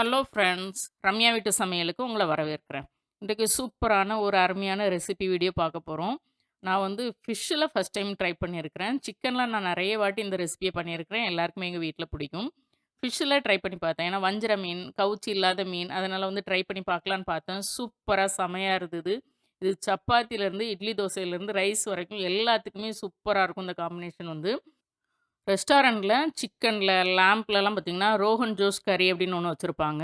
Hello friends! Ramya வீட்டு சமையலுக்கு உங்கள வரவேற்கிறேன். இன்றைக்கு சூப்பரான ஒரு அருமையான ரெசிபி வீடியோ பார்க்க போறோம். நான் வந்து ஃபிஷ்ஷில ஃபர்ஸ்ட் டைம் ட்ரை பண்ணியிருக்கிறேன். சிக்கன்ல நான் நெறைய வாட்டி இந்த ரெசிபிய பண்ணியிருக்கிறேன். எல்லாருக்குமே எங்க வீட்ல பிடிக்கும். ஃபிஷ்ஷில ட்ரை பண்ணி பார்த்தேன். ஏன்னா வஞ்சர மீன், கவுச்சி இல்லாத மீன். அதனால வந்து ட்ரை பண்ணி பார்க்கலான்னு பார்த்தேன். சூப்பரா செமையா இருந்தது. இது சப்பாத்திலேருந்து, இட்லி தோசையிலேருந்து, ரைஸ் வரைக்கும் எல்லாத்துக்குமே சூப்பரா இருக்கும் இந்த காம்பினேஷன் வந்து. ரெஸ்டாரண்ட்ல சிக்கன்ல, லேம்ப்லலாம் பார்த்தீங்கன்னா, ரோகன் ஜோஸ் கறி அப்படின்னு ஒண்ணு வச்சிருப்பாங்க.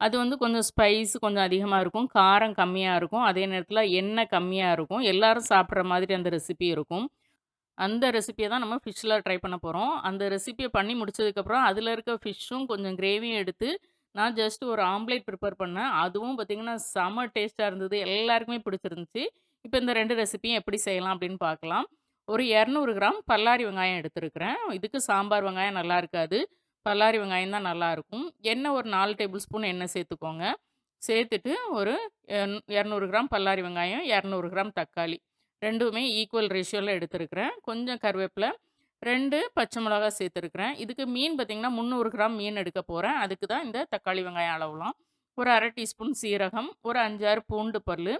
அது வந்து கொஞ்சம் ஸ்பைஸ் கொஞ்சம் அதிகமா இருக்கும். காரம் கம்மியா இருக்கும். அதே நேரத்தில எண்ணெய் கம்மியா இருக்கும். எல்லாரும் சாப்பிடுற மாதிரி அந்த ரெசிபி இருக்கும். அந்த ரெசிபிய தான் நம்ம ஃபிஷ்ல ட்ரை பண்ண போறோம். அந்த ரெசிபிய பண்ணி முடிச்சதுக்கப்புறம், அதில இருக்க ஃபிஷ்ஷும் கொஞ்சம் கிரேவியும் எடுத்து, நான் ஜஸ்ட் ஒரு ஆம்லேட் ப்ரிப்பேர் பண்ணேன். அதுவும் பார்த்தீங்கன்னா, செம டேஸ்ட்டா இருந்தது. எல்லாருக்குமே பிடிச்சிருந்துச்சு. இப்ப இந்த 2 ரெசிபியும் எப்படி செய்யலாம் அப்படின்னு பார்க்கலாம். ஒரு 200 கிராம் பல்லாரி வெங்காயம் எடுத்திருக்கிறேன். இதுக்கு சாம்பார் வெங்காயம் நல்லா இருக்காது. பல்லாரி வெங்காயம் தான் நல்லாருக்கும். எண்ணெய் ஒரு 4 டேபிள் ஸ்பூன் எண்ணெய் சேர்த்துக்கோங்க. சேர்த்துட்டு ஒரு 200 கிராம் பல்லாரி வெங்காயம், 200 கிராம் தக்காளி 2மே ஈக்குவல் ரேஷியோல எடுத்திருக்கிறேன். கொஞ்சம் கருவேப்பில, 2 பச்சை மிளகா சேர்த்துருக்கிறேன். இதுக்கு மீன் பார்த்தீங்கன்னா, 300 கிராம் மீன் எடுக்க போறேன். அதுக்கு தான் இந்த தக்காளி வெங்காயம் அளவுலாம். ஒரு 1/2 டீஸ்பூன் சீரகம், ஒரு 5, 6 பூண்டு பல்லு,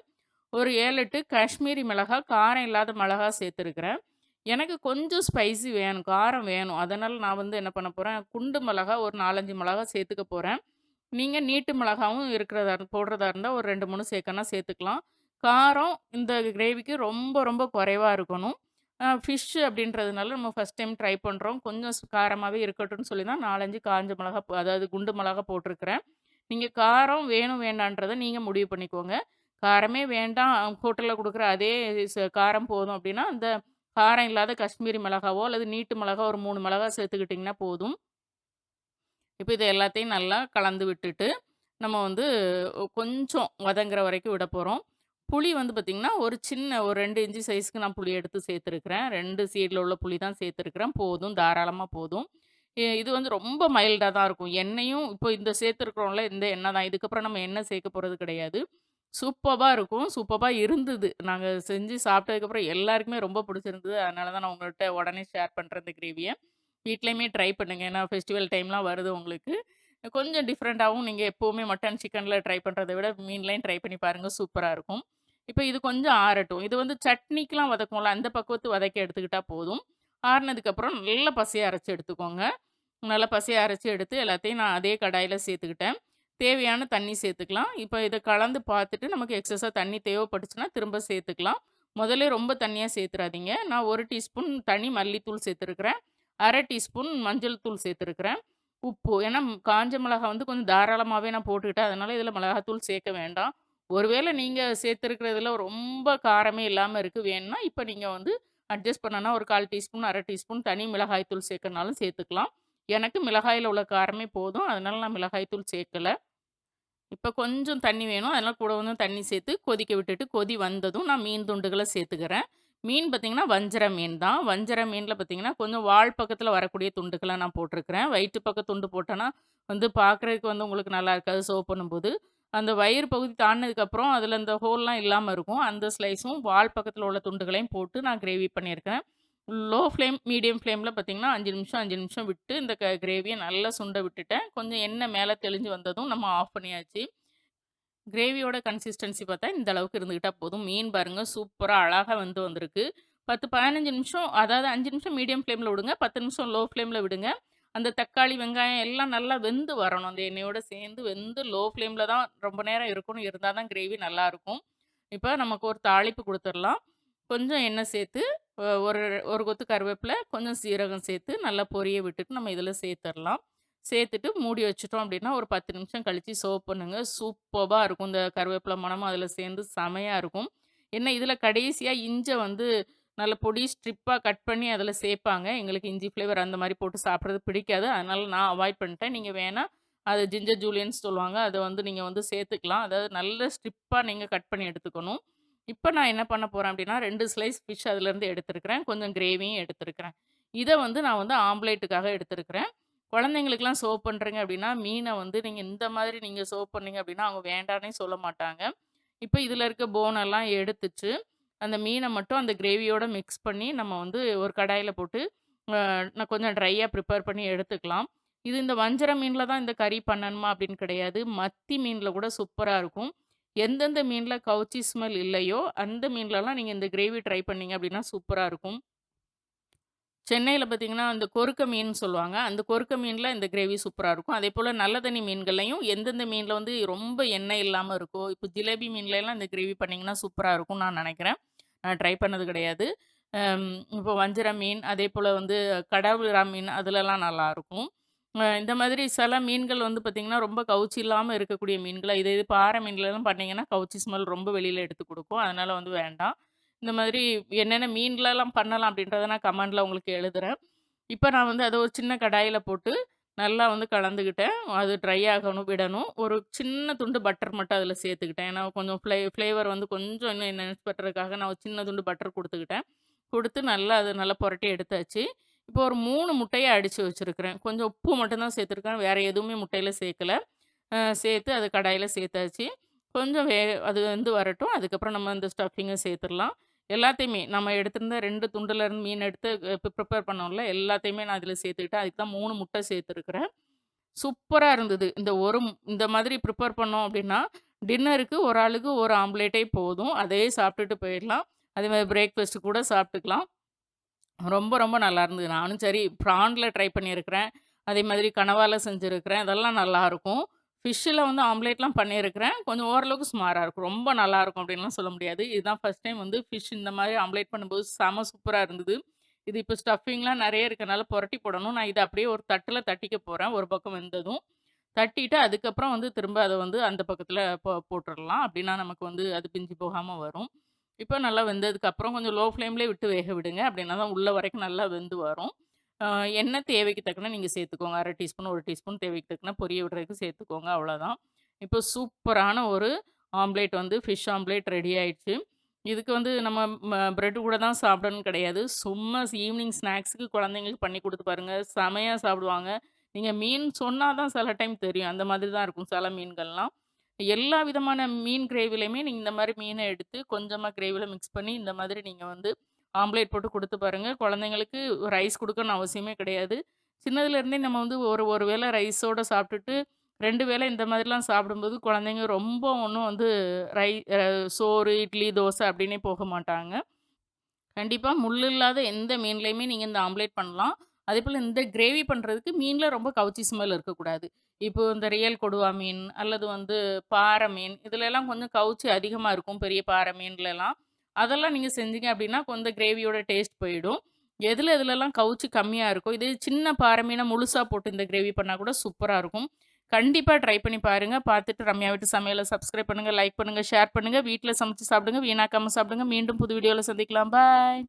ஒரு 7, 8 காஷ்மீரி மிளகா, காரம் இல்லாத மிளகா சேர்த்துருக்கிறேன். எனக்கு கொஞ்சம் ஸ்பைசி வேணும், காரம் வேணும். அதனால நான் வந்து என்ன பண்ண போறேன், குண்டு மிளகா ஒரு 4, 5 மிளகா சேர்த்துக்க போறேன். நீங்க நீட்டு மிளகாவும் இருக்கிறதா போடுறதா இருந்தா ஒரு 2, 3 சேர்க்கன்னா சேர்த்துக்கலாம். காரம் இந்த கிரேவிக்கு ரொம்ப ரொம்ப குறைவா இருக்கணும். ஃபிஷ் அப்படின்றதுனால நம்ம ஃபர்ஸ்ட் டைம் ட்ரை பண்றோம். கொஞ்சம் காரமாவே இருக்கட்டும்னு சொல்லி தான் 4, 5 காஞ்ச மிளகா அதாவது குண்டு மிளகா போட்டிருக்கிறேன். நீங்க காரம் வேணும் வேண்டான்றத நீங்க முடிவு பண்ணிக்கோங்க. காரமே வேண்டாம் ஹோட்டல்ல குடுக்குற அதே காரம் போதும் அப்படின்னா, அந்த காரம் இல்லாத காஷ்மீரி மிளகாவோ அல்லது நீட்டு மிளகா ஒரு 3 மிளகா சேர்த்துக்கிட்டிங்கன்னா போதும். இப்ப இது எல்லாத்தையும் நல்லா கலந்து விட்டுட்டு, நம்ம வந்து கொஞ்சம் வதங்குற வரைக்கும் விட போறோம். புளி வந்து பார்த்தீங்கன்னா, ஒரு சின்ன ஒரு 2 இன்ச்சு சைஸ்க்கு நான் புளி எடுத்து சேர்த்துருக்கிறேன். 2 சீட்ல உள்ள புளி தான் சேர்த்துருக்கிறேன். போதும், தாராளமா போதும். இது வந்து ரொம்ப மைல்டா தான் இருக்கும். எண்ணெயும் இப்போ இந்த சேர்த்துருக்கிறோம்ல, இந்த எண்ணெய் தான். இதுக்கப்புறம் நம்ம எண்ணெய் சேர்க்க போறது கிடையாது. சூப்பர்பா இருக்கும். சூப்பர்பா இருந்தது. நாங்க செஞ்சு சாப்பிட்டதுக்கப்புறம் எல்லாருக்குமே ரொம்ப பிடிச்சிருந்தது. அதனால தான் நான் உங்கள்ட்ட உடனே ஷேர் பண்றேன் இந்த கிரேவிய. வீட்லயுமே ட்ரை பண்ணுங்க. ஏன்னா ஃபெஸ்டிவல் டைம்லாம் வருது உங்களுக்கு. கொஞ்சம் டிஃப்ரெண்ட்டாவும் நீங்க எப்பவுமே மட்டன், சிக்கன்ல ட்ரை பண்றத விட மீன்லயும் ட்ரை பண்ணி பாருங்க. சூப்பரா இருக்கும். இப்ப இது கொஞ்சம் ஆறட்டும். இது வந்து சட்னிக்குலாம் வதக்குவோம்ல, அந்த பக்குவத்து வதக்கி எடுத்துக்கிட்டா போதும். ஆறுனதுக்கப்புறம் நல்ல பசையா அரைச்சு எடுத்துக்கோங்க. நல்லா பசையா அரைச்சு எடுத்து எல்லாத்தையும் நான் அதே கடாயில சேர்த்துக்கிட்டேன். தேவையான தண்ணி சேர்த்துக்கலாம். இப்ப இத கலந்து பார்த்துட்டு நமக்கு எக்ஸஸா தண்ணி தேவைப்பட்டுச்சுன்னா திரும்ப சேர்த்துக்கலாம். முதல்லே ரொம்ப தண்ணியா சேர்த்துறாதீங்க. நான் 1 டீஸ்பூன் தனி மல்லித்தூள் சேர்த்துருக்கிறேன். 1/2 டீஸ்பூன் மஞ்சள் தூள் சேர்த்துருக்கிறேன். உப்பு ஏன்னா காஞ்ச மிளகா வந்து கொஞ்சம் தாராளமாவே நான் போட்டுக்கிட்டேன். அதனால இதில மிளகாத்தூள் சேர்க்க வேண்டாம். ஒருவேளை நீங்க சேர்த்திருக்கிறதுல ரொம்ப காரமே இல்லாம இருக்கு வேணும்னா, இப்ப நீங்க வந்து அட்ஜஸ்ட் பண்ணனா ஒரு 1/4 டீஸ்பூன், 1/2 டீஸ்பூன் தனி மிளகாய் தூள் சேர்க்கனாலும் சேர்த்துக்கலாம். எனக்கு மிளகாயில உள்ள காரமே போதும். அதனால நான் மிளகாய் தூள் சேர்க்கல. இப்ப கொஞ்சம் தண்ணி வேணும். அதனால கூட கொஞ்சம் தண்ணி சேர்த்து கொதிக்க விட்டுட்டு, கொதி வந்ததும் நான் மீன் துண்டுகள சேர்த்துக்கிறேன். மீன் பார்த்தீங்கன்னா, வஞ்சர மீன் தான். வஞ்சர மீன்ல பார்த்தீங்கன்னா, கொஞ்சம் வால் பக்கத்தில வரக்கூடிய துண்டுகள நான் போட்டிருக்கிறேன். வயிற்று பக்க துண்டு போட்டேன்னா, வந்து பார்க்குறதுக்கு வந்து உங்களுக்கு நல்லா இருக்காது சர்வ் பண்ணும்போது. அந்த வயிறு பகுதி தாண்டுனதுக்கப்புறம் அதில இந்த ஹோல்லாம் இல்லாம இருக்கும். அந்த ஸ்லைஸும் வால் பக்கத்தில உள்ள துண்டுகளையும் போட்டு நான் கிரேவி பண்ணியிருக்கேன். லோ ஃப்ளேம், மீடியம் ஃப்ளேம்ல பார்த்தீங்கன்னா, 5 நிமிஷம் 5 நிமிஷம் விட்டு இந்த கிரேவிய நல்லா சுண்ட விட்டுட்டேன். கொஞ்சம் எண்ணெய் மேல தெளிஞ்சு வந்ததும் நம்ம ஆஃப் பண்ணியாச்சு. கிரேவியோட கன்சிஸ்டன்சி பார்த்தா இந்த அளவுக்கு இருந்துக்கிட்டா போதும். மீன் பாருங்க சூப்பரா அழகா வெந்து வந்திருக்கு. 10, 15 நிமிஷம் அதாவது 5 நிமிஷம் மீடியம் ஃப்ளேம்ல விடுங்க. 10 நிமிஷம் லோ ஃப்ளேம்ல விடுங்க. அந்த தக்காளி, வெங்காயம் எல்லாம் நல்லா வெந்து வரணும். அந்த எண்ணெயோட சேர்ந்து வெந்து லோ ஃப்ளேம்ல தான் ரொம்ப நேரம் இருக்கணும். இருந்தா தான் கிரேவி நல்லாருக்கும். இப்ப நமக்கு ஒரு தாளிப்பு குடுத்துறலாம். கொஞ்சம் எண்ணெய் சேர்த்து ஒரு ஒரு கொத்து கருவேப்பில, கொஞ்சம் சீரகம் சேர்த்து நல்லா பொரிய விட்டுட்டு நம்ம இதில சேர்த்துறலாம். சேர்த்துட்டு மூடி வச்சுட்டோம் அப்படின்னா, ஒரு 10 நிமிஷம் கழிச்சு சர்வ் பண்ணுங்க. சூப்பர்பா இருக்கும். இந்த கருவேப்பில மணமும் அதில சேர்ந்து செமையா இருக்கும். என்ன இதில கடைசியா இஞ்ச வந்து நல்ல பொடி ஸ்ட்ரிப்பா கட் பண்ணி அதில சேர்ப்பாங்க. எங்களுக்கு இஞ்சி ஃப்ளேவர் அந்த மாரி போட்டு சாப்பிடுறது பிடிக்காது. அதனால நான் அவாய்ட் பண்ணிட்டேன். நீங்க வேணா அது ஜிஞ்சர் ஜூலியன்ஸ் சொல்லுவாங்க. அத வந்து நீங்க வந்து சேர்த்துக்கலாம். அதாவது நல்ல ஸ்ட்ரிப்பா நீங்க கட் பண்ணி எடுத்துக்கணும். இப்ப நான் என்ன பண்ண போறேன் அப்படின்னா, 2 ஸ்லைஸ் ஃபிஷ் அதிலேருந்து எடுத்திருக்கிறேன். கொஞ்சம் கிரேவியும் எடுத்திருக்கிறேன். இத வந்து நான் வந்து ஆம்லேட்டுக்காக எடுத்திருக்கிறேன். குழந்தைங்களுக்குலாம் சர்வ் பண்றீங்க அப்படின்னா, மீன வந்து நீங்க இந்த மாதிரி நீங்க சர்வ் பண்ணீங்க அப்படின்னா, அவங்க வேண்டான்னே சொல்ல மாட்டாங்க. இப்ப இதில இருக்க போன் எல்லாம் எடுத்துட்டு, அந்த மீன மட்டும் அந்த கிரேவியோட மிக்ஸ் பண்ணி நம்ம வந்து ஒரு கடாயில போட்டு, நான் கொஞ்சம் ட்ரையா ப்ரிப்பேர் பண்ணி எடுத்துக்கலாம். இது இந்த வஞ்சர மீன்ல தான் இந்த கறி பண்ணணுமா அப்படின்னு கிடையாது. மத்தி மீன்ல கூட சூப்பரா இருக்கும். எந்தெந்த மீன்ல கவுச்சி ஸ்மெல் இல்லையோ, அந்த மீன்லலாம் நீங்க இந்த கிரேவி ட்ரை பண்ணீங்க அப்படின்னா சூப்பரா இருக்கும். சென்னையில பார்த்தீங்கன்னா, அந்த கொறுக்க மீன் சொல்லுவாங்க. அந்த கொறுக்க மீன்ல இந்த கிரேவி சூப்பரா இருக்கும். அதேபோல நல்ல தண்ணி மீன்கள்லயும் எந்தெந்த மீன்ல வந்து ரொம்ப எண்ணெய் இல்லாம இருக்கோ, இப்போ ஜிலேபி மீன்லலாம் இந்த கிரேவி பண்ணீங்கன்னா சூப்பரா இருக்கும்னு நான் நெனைக்கிறேன். நான் ட்ரை பண்ணது கிடையாது. அம் இப்போ வஞ்சர மீன், அதேபோல வந்து கடவுரா மீன் அதுலலாம் நல்லாருக்கும். இந்த மாதிரி சில மீன்கள் வந்து பார்த்தீங்கன்னா, ரொம்ப கவுச்சி இல்லாம இருக்கக்கூடிய மீன்களா இது பாறை மீன்லலாம் பண்ணீங்கன்னா, கவுச்சி ஸ்மெல் ரொம்ப வெளியில எடுத்து குடுக்கும். அதனால வந்து வேண்டாம். இந்த மாதிரி என்னென்ன மீன்லலாம் பண்ணலாம் அப்படின்றத நான் கமெண்ட்ல உங்களுக்கு எழுதுறேன். இப்ப நான் வந்து அத ஒரு சின்ன கடாயில போட்டு நல்லா வந்து கலந்துக்கிட்டேன். அது ட்ரை ஆகணும் விடணும். ஒரு சின்ன துண்டு பட்டர் மட்டும் அதில சேர்த்துக்கிட்டேன். ஏன்னா கொஞ்சம் ஃப்ளேவர் வந்து கொஞ்சம் இன்னும் என்ஹான்ஸ் பண்றதுக்காக நான் ஒரு சின்ன துண்டு பட்டர் குடுத்துக்கிட்டேன். குடுத்து நல்லா அத நல்லா புரட்டி எடுத்தாச்சு. இப்போ ஒரு 3 முட்டைய அடிச்சு வச்சிருக்கிறேன். கொஞ்சம் உப்பு மட்டும் தான் சேர்த்துருக்கேன். வேற எதுவுமே முட்டையில சேர்க்கல. சேர்த்து அது கடாயில சேர்த்தாச்சு. கொஞ்சம் அது வந்து வரட்டும். அதுக்கப்புறம் நம்ம இந்த ஸ்டஃபிங்க சேர்த்துரலாம். எல்லாத்தையுமே நம்ம எடுத்திருந்த 2 துண்டுலருந்து மீன் எடுத்து இப்ப ப்ரிப்பேர் பண்ணோம்ல, எல்லாத்தையுமே நான் அதில சேர்த்துக்கிட்டேன். அதுக்கு தான் 3 முட்டை சேர்த்துருக்கிறேன். சூப்பரா இருந்தது. இந்த மாதிரி ப்ரிப்பேர் பண்ணோம் அப்டின்னா, டின்னருக்கு ஒரு ஆளுக்கு ஒரு ஆம்ப்லேட்டே போதும். அதே சாப்பிட்டுட்டு போயிடலாம். அதே மாரி பிரேக்ஃபாஸ்ட் கூட சாப்பிட்டுக்கலாம். ரொம்ப, ரொம்ப நல்லா இருந்தது. நானும் சரி ப்ரான்ல ட்ரை பண்ணியிருக்கிறேன். அதே மாதிரி கனவால செஞ்சிருக்கிறேன். அதெல்லாம் நல்லாருக்கும். ஃபிஷ்ஷில வந்து ஆம்லேட்லாம் பண்ணியிருக்கிறேன். கொஞ்சம் ஓரளவுக்கு சுமாரா இருக்கும். ரொம்ப நல்லாருக்கும் அப்டின்லாம் சொல்ல முடியாது. இதுதான் ஃபர்ஸ்ட் டைம் வந்து ஃபிஷ் இந்த மாரி ஆம்லேட் பண்ணும்போது செம சூப்பரா இருந்தது. இது இப்போ ஸ்டஃபிங்லாம் நெறைய இருக்கனால புரட்டி போடணும். நான் இத அப்படியே ஒரு தட்டுல தட்டிக்க போறேன். ஒரு பக்கம் வெந்ததும். தட்டிட்டு அதுக்கப்புறம் வந்து திரும்ப அத வந்து அந்த பக்கத்துல போட்டுறலாம். அப்டின்னா நமக்கு வந்து அது பிஞ்சு போகாம வரும். இப்ப நல்லா வெந்ததுக்கப்புறம் கொஞ்சம் லோ ஃப்ளேம்லயே விட்டு வேக விடுங்க. அப்படின்னா தான் உள்ள வரைக்கும் நல்லா வெந்து வரும். அ எண்ணெய் தேவைக்கு தக்கன நீங்க சேர்த்துக்கோங்க. 1/2 டீஸ்பூன், 1 டீஸ்பூன் தேவைக்கு தக்கன பொரிய விடுறதுக்கு சேர்த்துக்கோங்க. அவ்வளோதான். இப்போ சூப்பரான ஒரு ஆம்லேட் வந்து ஃபிஷ் ஆம்லேட் ரெடி ஆயிடுச்சு. இதுக்கு வந்து நம்ம பிரெட் கூட தான் சாப்பிடணும்னு கிடையாது. சும்மா ஈவினிங் ஸ்நாக்ஸுக்கு குழந்தைங்களுக்கு பண்ணி குடுத்து பாருங்க. செமையா சாப்பிடுவாங்க. நீங்க மீன் சொன்னா தான் சில டைம் தெரியும். அந்த மாதிரி தான் இருக்கும் சில மீன்கள்லாம். எல்லா விதமான மீன் கிரேவிலயுமே நீங்க இந்த மாரி மீன எடுத்து கொஞ்சமா கிரேவில மிக்ஸ் பண்ணி, இந்த மாதிரி நீங்க வந்து ஆம்லேட் போட்டு குடுத்து பாருங்க. குழந்தைங்களுக்கு ரைஸ் குடுக்கணும்னு அவசியமே கிடையாது. சின்னதுல இருந்தே நம்ம வந்து ஒரு ஒரு வேளை ரைஸோட சாப்பிட்டுட்டு, 2 வேளை இந்த மாதிரிலாம் சாப்பிடும்போது குழந்தைங்க ரொம்ப ஒண்ணும் வந்து ரை அ சோறு, இட்லி, தோசை அப்டின்னே போக மாட்டாங்க. கண்டிப்பா. முள்ளு இல்லாத எந்த மீன்லயுமே நீங்க இந்த ஆம்லேட் பண்ணலாம். அதேபோல இந்த கிரேவி பண்றதுக்கு மீன்ல ரொம்ப கவுச்சி ஸ்மெல் இருக்கக்கூடாது. இப்போ இந்த ரியல் கொடுவா மீன், அல்லது வந்து பாறை மீன், இதுலலாம் கொஞ்சம் கவுச்சி அதிகமா இருக்கும். பெரிய பாறை மீன்லலாம். அதெல்லாம் நீங்க செஞ்சீங்க அப்டின்னா, கொஞ்சம் கிரேவியோட டேஸ்ட் போயிடும். எதுலலாம் கவுச்சி கம்மியா இருக்கோ, இதே சின்ன பாறை மீன முழுசா போட்டு இந்த கிரேவி பண்ணா கூட சூப்பரா இருக்கும். கண்டிப்பா ட்ரை பண்ணி பாருங்க. பார்த்துட்டு ரம்யா வீட்டு சமையல சப்ஸ்கிரைப் பண்ணுங்க, லைக் பண்ணுங்க, ஷேர் பண்ணுங்க. வீட்ல சமைச்சு சாப்பிடுங்க. வீணாக்காம சாப்பிடுங்க. மீண்டும் புது வீடியோல சந்திக்கலாம். பாய்.